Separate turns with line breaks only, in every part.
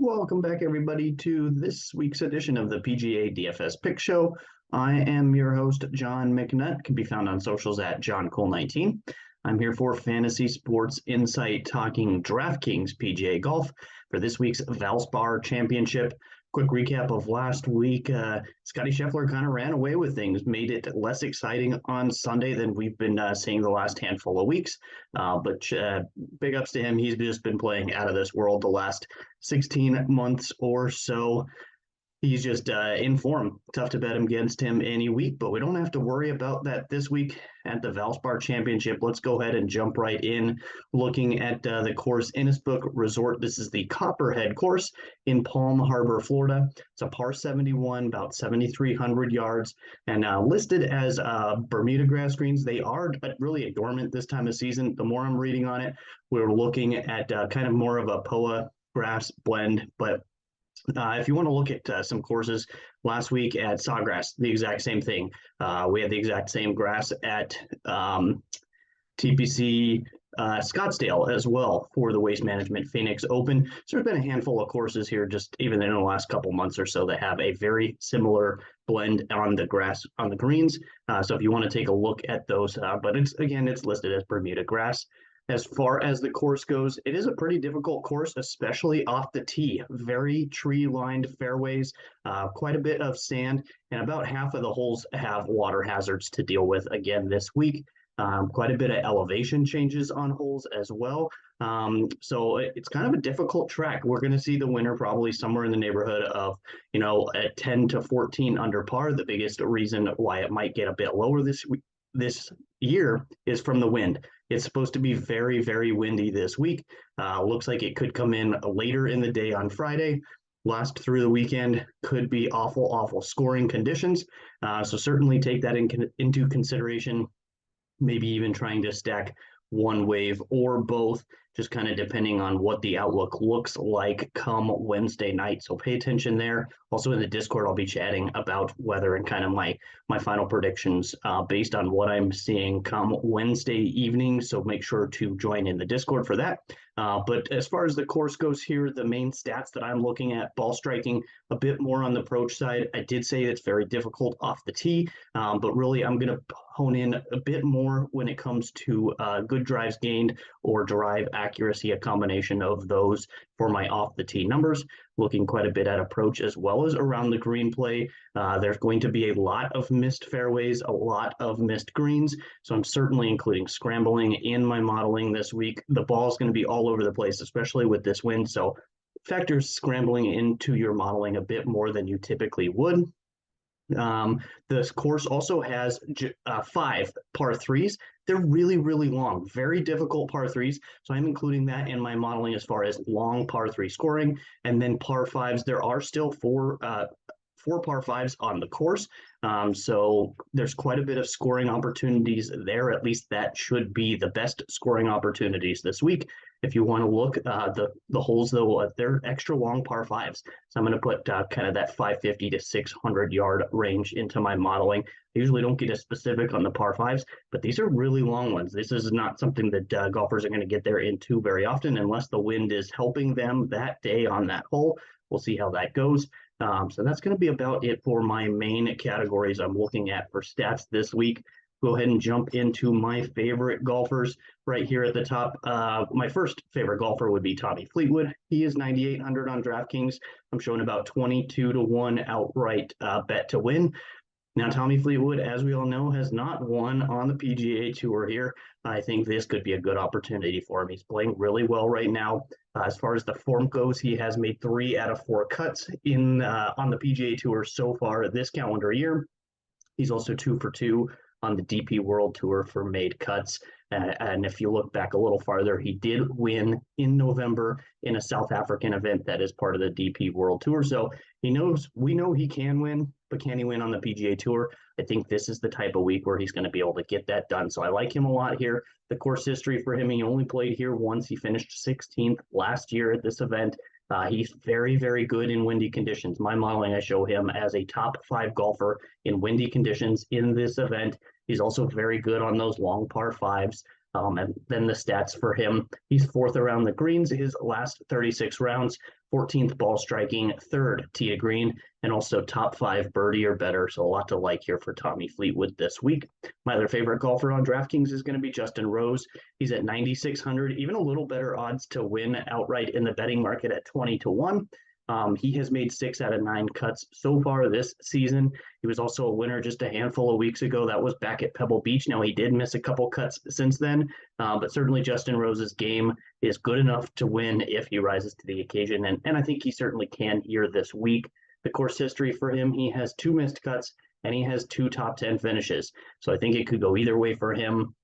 Welcome back, everybody, to this week's edition of the PGA DFS Pick Show. I am your host, John McNutt, can be found on socials at JohnCole19. I'm here for Fantasy Sports Insight, talking DraftKings PGA Golf for this week's Valspar Championship. Quick recap of last week. Scotty Scheffler kind of ran away with things, made it less exciting on Sunday than we've been seeing the last handful of weeks. But big ups to him. He's just been playing out of this world the last 16 months or so. He's just in form. Tough to bet against him any week, but we don't have to worry about that this week at the Valspar Championship. Let's go ahead and jump right in, looking at the course Innisbrook Resort. This is the Copperhead course in Palm Harbor, Florida. It's a par 71, about 7,300 yards, and listed as Bermuda grass greens. They are really dormant this time of season. The more I'm reading on it, we're looking at kind of more of a POA grass blend, but if you want to look at some courses last week at Sawgrass, the exact same thing. We had the exact same grass at TPC Scottsdale as well for the Waste Management Phoenix Open. So there's been a handful of courses here just even in the last couple months or so that have a very similar blend on the grass, on the greens. So if you want to take a look at those, but it's listed as Bermuda grass. As far as the course goes, it is a pretty difficult course, especially off the tee. Very tree-lined fairways, quite a bit of sand, and about half of the holes have water hazards to deal with again this week. Quite a bit of elevation changes on holes as well. So it's kind of a difficult track. We're going to see the winner probably somewhere in the neighborhood of, at 10 to 14 under par. The biggest reason why it might get a bit lower this year is from the wind. It's supposed to be very, very windy this week. Looks like it could come in later in the day on Friday. Last through the weekend, could be awful, awful scoring conditions. So certainly take that into consideration. Maybe even trying to stack one wave or both, just kind of depending on what the outlook looks like come Wednesday night. So pay attention there. Also in the Discord, I'll be chatting about weather and kind of my final predictions based on what I'm seeing come Wednesday evening. So make sure to join in the Discord for that. But as far as the course goes here, the main stats that I'm looking at, ball striking a bit more on the approach side. I did say it's very difficult off the tee, but really I'm going to hone in a bit more when it comes to good drives gained or drive accuracy, a combination of those for my off the tee numbers. Looking quite a bit at approach as well as around the green play. There's going to be a lot of missed fairways, a lot of missed greens. So I'm certainly including scrambling in my modeling this week. The ball is going to be all over the place, especially with this wind. So factor scrambling into your modeling a bit more than you typically would. This course also has 5 par 3s. They're really, really long, very difficult par 3s. So I'm including that in my modeling as far as long par 3 scoring. And then par 5s, there are still four par 5s on the course. So there's quite a bit of scoring opportunities there. At least that should be the best scoring opportunities this week. If you want to look, the holes, though, they're extra long par 5s. So I'm going to put kind of that 550 to 600 yard range into my modeling. I usually don't get as specific on the par 5s, but these are really long ones. This is not something that golfers are going to get there into very often unless the wind is helping them that day on that hole. We'll see how that goes. So that's going to be about it for my main categories I'm looking at for stats this week. Go ahead and jump into my favorite golfers right here at the top. My first favorite golfer would be Tommy Fleetwood. He is 9,800 on DraftKings. I'm showing about 22 to 1 outright bet to win. Now, Tommy Fleetwood, as we all know, has not won on the PGA Tour here. I think this could be a good opportunity for him. He's playing really well right now. As far as the form goes, he has made 3 out of 4 cuts on the PGA Tour so far this calendar year. He's also 2 for 2 on the DP World Tour for made cuts. And if you look back a little farther, he did win in November in a South African event that is part of the DP World Tour. So we know he can win, but can he win on the PGA Tour? I think this is the type of week where he's going to be able to get that done. So I like him a lot here. The course history for him, he only played here once. He finished 16th last year at this event. He's very, very good in windy conditions. My modeling, I show him as a top 5 golfer in windy conditions in this event. He's also very good on those long par 5s. And then the stats for him, he's fourth around the greens his last 36 rounds, 14th ball striking, third tee to green, and also top 5 birdie or better. So a lot to like here for Tommy Fleetwood this week. My other favorite golfer on DraftKings is going to be Justin Rose. He's at 9,600, even a little better odds to win outright in the betting market at 20-1. He has made 6 out of 9 cuts so far this season. He was also a winner just a handful of weeks ago. That was back at Pebble Beach. Now, he did miss a couple cuts since then, but certainly Justin Rose's game is good enough to win if he rises to the occasion, and I think he certainly can here this week. The course history for him, he has 2 missed cuts, and he has 2 top 10 finishes. So I think it could go either way for him.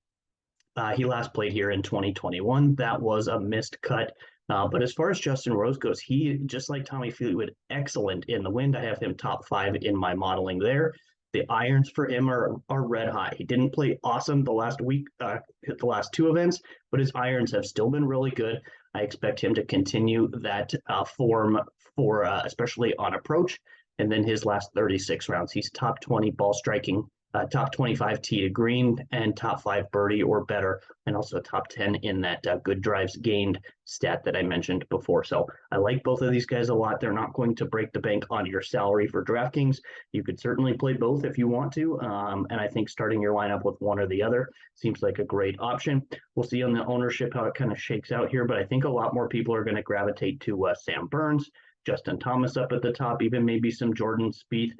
He last played here in 2021. That was a missed cut. But as far as Justin Rose goes, he, just like Tommy Fleetwood, excellent in the wind. I have him top 5 in my modeling there. The irons for him are red hot. He didn't play awesome the last week, the last 2 events, but his irons have still been really good. I expect him to continue that form for especially on approach. And then his last 36 rounds, he's top 20 ball striking, top 25 tee to green, and top 5 birdie or better, and also top 10 in that good drives gained stat that I mentioned before. So I like both of these guys a lot. They're not going to break the bank on your salary for DraftKings. You could certainly play both if you want to, and I think starting your lineup with one or the other seems like a great option. We'll see on the ownership how it kind of shakes out here, but I think a lot more people are going to gravitate to Sam Burns, Justin Thomas up at the top, even maybe some Jordan Spieth.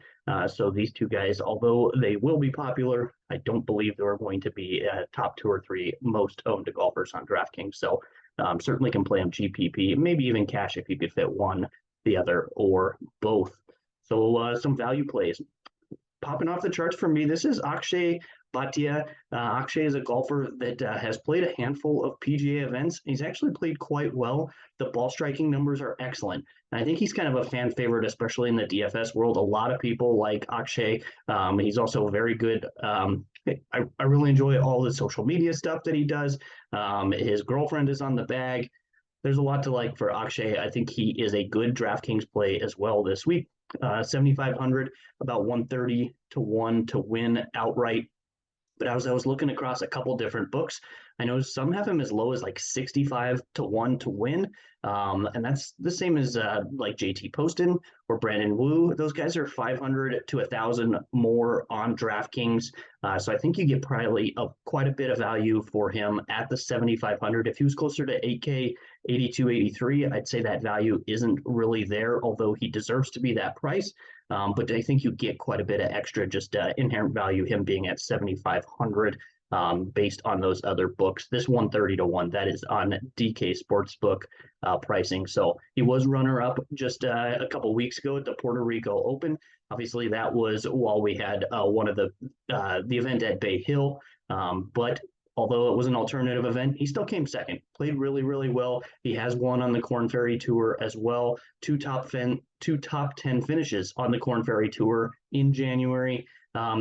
So these 2 guys, although they will be popular, I don't believe they're going to be top 2 or 3 most owned golfers on DraftKings. So certainly can play them GPP, maybe even cash if you could fit one, the other, or both. So some value plays. Popping off the charts for me, this is AKSHAY BHATIA. AKSHAY is a golfer that has played a handful of PGA events. He's actually played quite well. The ball striking numbers are excellent. And I think he's kind of a fan favorite, especially in the DFS world. A lot of people like AKSHAY. He's also very good. I really enjoy all the social media stuff that he does. His girlfriend is on the bag. There's a lot to like for AKSHAY. I think he is a good DraftKings play as well this week. 7,500, about 130-1 to win outright. But as I was looking across a couple different books, I know some have him as low as like 65-1 to win. And that's the same as like JT Poston or Brandon Wu. Those guys are 500 to 1,000 more on DraftKings. So I think you get probably quite a bit of value for him at the 7,500. If he was closer to 8K, 82, 83, I'd say that value isn't really there, although he deserves to be that price. But I think you get quite a bit of extra just inherent value, him being at 7,500 based on those other books. This 130-1, that is on DK Sportsbook pricing. So he was runner-up just a couple weeks ago at the Puerto Rico Open. Obviously, that was while we had one of the event at Bay Hill. But although it was an alternative event, he still came second, played really, really well. He has won on the Korn Ferry Tour as well. Two top 10 finishes on the Korn Ferry Tour in January.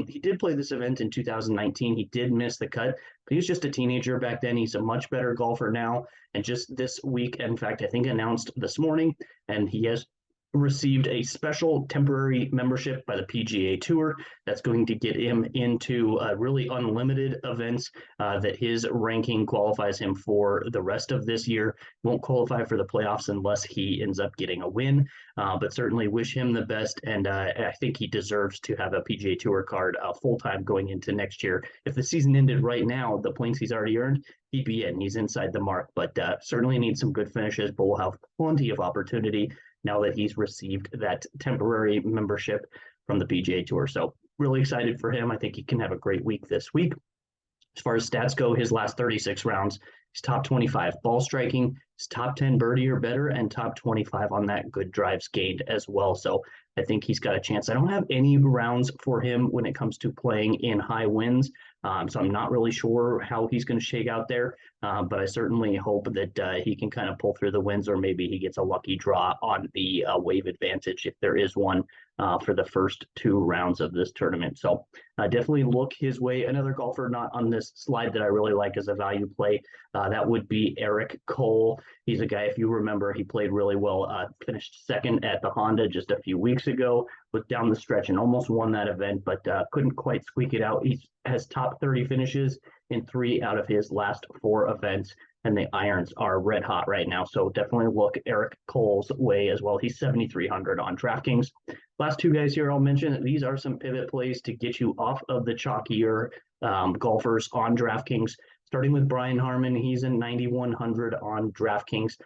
He did play this event in 2019. He did miss the cut, but he was just a teenager back then. He's a much better golfer now. And just this week, in fact, I think announced this morning, and he has received a special temporary membership by the PGA Tour that's going to get him into really unlimited events that his ranking qualifies him for the rest of this year. Won't qualify for the playoffs unless he ends up getting a win, but certainly wish him the best, and I think he deserves to have a PGA Tour card full-time going into next year. If the season ended right now, the points he's already earned, he'd be in. He's inside the mark, but certainly needs some good finishes, but will have plenty of opportunity now that he's received that temporary membership from the PGA Tour. So really excited for him. I think he can have a great week this week. As far as stats go, his last 36 rounds, he's top 25 ball striking, he's top 10 birdie or better, and top 25 on that good drives gained as well. So I think he's got a chance. I don't have any rounds for him when it comes to playing in high winds. So I'm not really sure how he's going to shake out there, but I certainly hope that he can kind of pull through the winds, or maybe he gets a lucky draw on the wave advantage if there is one for the first 2 rounds of this tournament. So definitely look his way. Another golfer not on this slide that I really like as a value play, that would be Eric Cole. He's a guy, if you remember, he played really well, finished second at the Honda just a few weeks ago, was down the stretch and almost won that event, but couldn't quite squeak it out. He has top 30 finishes in 3 out of his last 4 events, and the irons are red hot right now. So definitely look Eric Cole's way as well. He's 7,300 on DraftKings. Last 2 guys here I'll mention, these are some pivot plays to get you off of the chalkier golfers on DraftKings. Starting with Brian Harman, he's in 9,100 on DraftKings.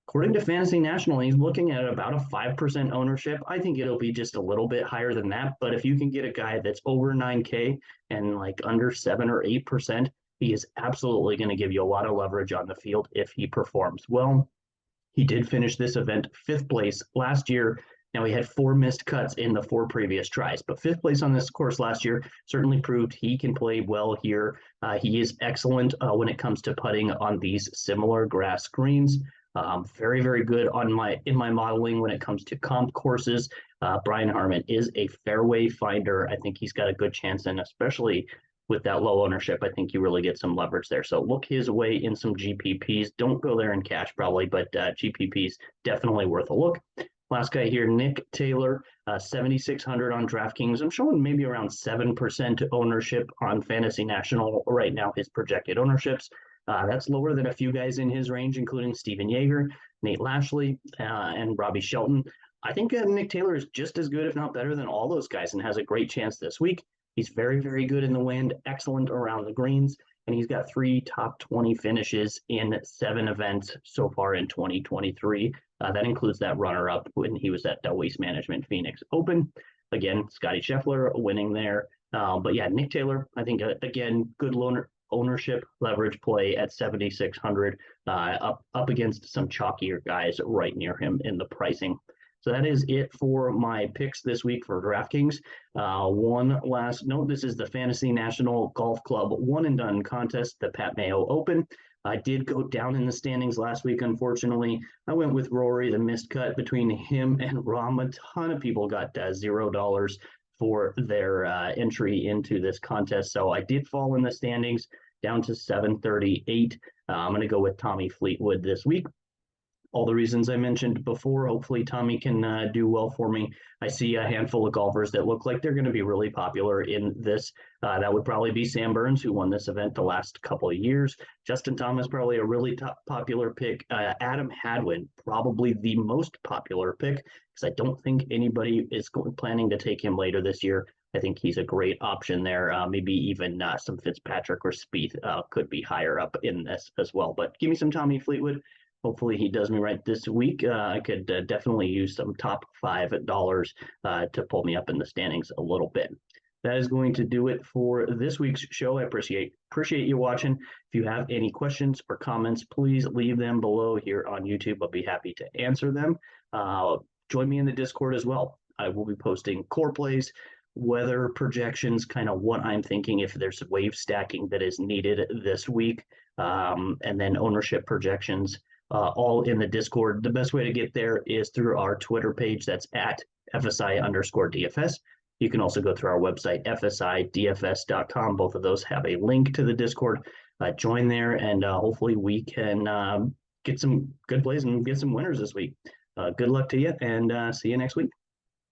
According to Fantasy National, he's looking at about a 5% ownership. I think it'll be just a little bit higher than that. But if you can get a guy that's over 9K and like under 7 or 8%, he is absolutely going to give you a lot of leverage on the field if he performs well. He did finish this event 5th place last year. Now, he had 4 missed cuts in the 4 previous tries, but 5th place on this course last year certainly proved he can play well here. He is excellent when it comes to putting on these similar grass greens. Very, very good in my modeling when it comes to comp courses. Brian Harman is a fairway finder. I think he's got a good chance, and especially with that low ownership, I think you really get some leverage there. So look his way in some GPPs. Don't go there in cash probably, but GPPs definitely worth a look. Last guy here, Nick Taylor, 7,600 on DraftKings. I'm showing maybe around 7% ownership on Fantasy National right now, his projected ownerships. That's lower than a few guys in his range, including Steven Yeager, Nate Lashley, and Robbie Shelton. I think Nick Taylor is just as good, if not better, than all those guys and has a great chance this week. He's very, very good in the wind, excellent around the greens, and he's got 3 top 20 finishes in 7 events so far in 2023. That includes that runner-up when he was at the Waste Management Phoenix Open. Again, Scotty Scheffler winning there. But yeah, Nick Taylor, I think, again, good ownership leverage play at 7,600, up against some chalkier guys right near him in the pricing. So that is it for my picks this week for DraftKings. One last note, this is the Fantasy National Golf Club one and done contest, the Pat Mayo Open. I did go down in the standings last week, unfortunately. I went with Rory, the missed cut between him and Rahm. A ton of people got $0 for their entry into this contest. So I did fall in the standings down to 738. I'm going to go with Tommy Fleetwood this week. All the reasons I mentioned before. Hopefully Tommy can do well for me. I see a handful of golfers that look like they're going to be really popular in this. That would probably be Sam Burns, who won this event the last couple of years. Justin Thomas, probably a really popular pick. Adam Hadwin, probably the most popular pick, because I don't think anybody is planning to take him later this year. I think he's a great option there. Maybe even some Fitzpatrick or Spieth could be higher up in this as well. But give me some Tommy Fleetwood. Hopefully he does me right this week. I could definitely use some top $5 to pull me up in the standings a little bit. That is going to do it for this week's show. I appreciate you watching. If you have any questions or comments, please leave them below here on YouTube. I'll be happy to answer them. Join me in the Discord as well. I will be posting core plays, weather projections, kind of what I'm thinking if there's wave stacking that is needed this week, and then ownership projections. All in the Discord. The best way to get there is through our Twitter page. That's at FSI_DFS. You can also go through our website, FSIDFS.com. Both of those have a link to the Discord. Join there, and hopefully we can get some good plays and get some winners this week. Good luck to you, and see you next week.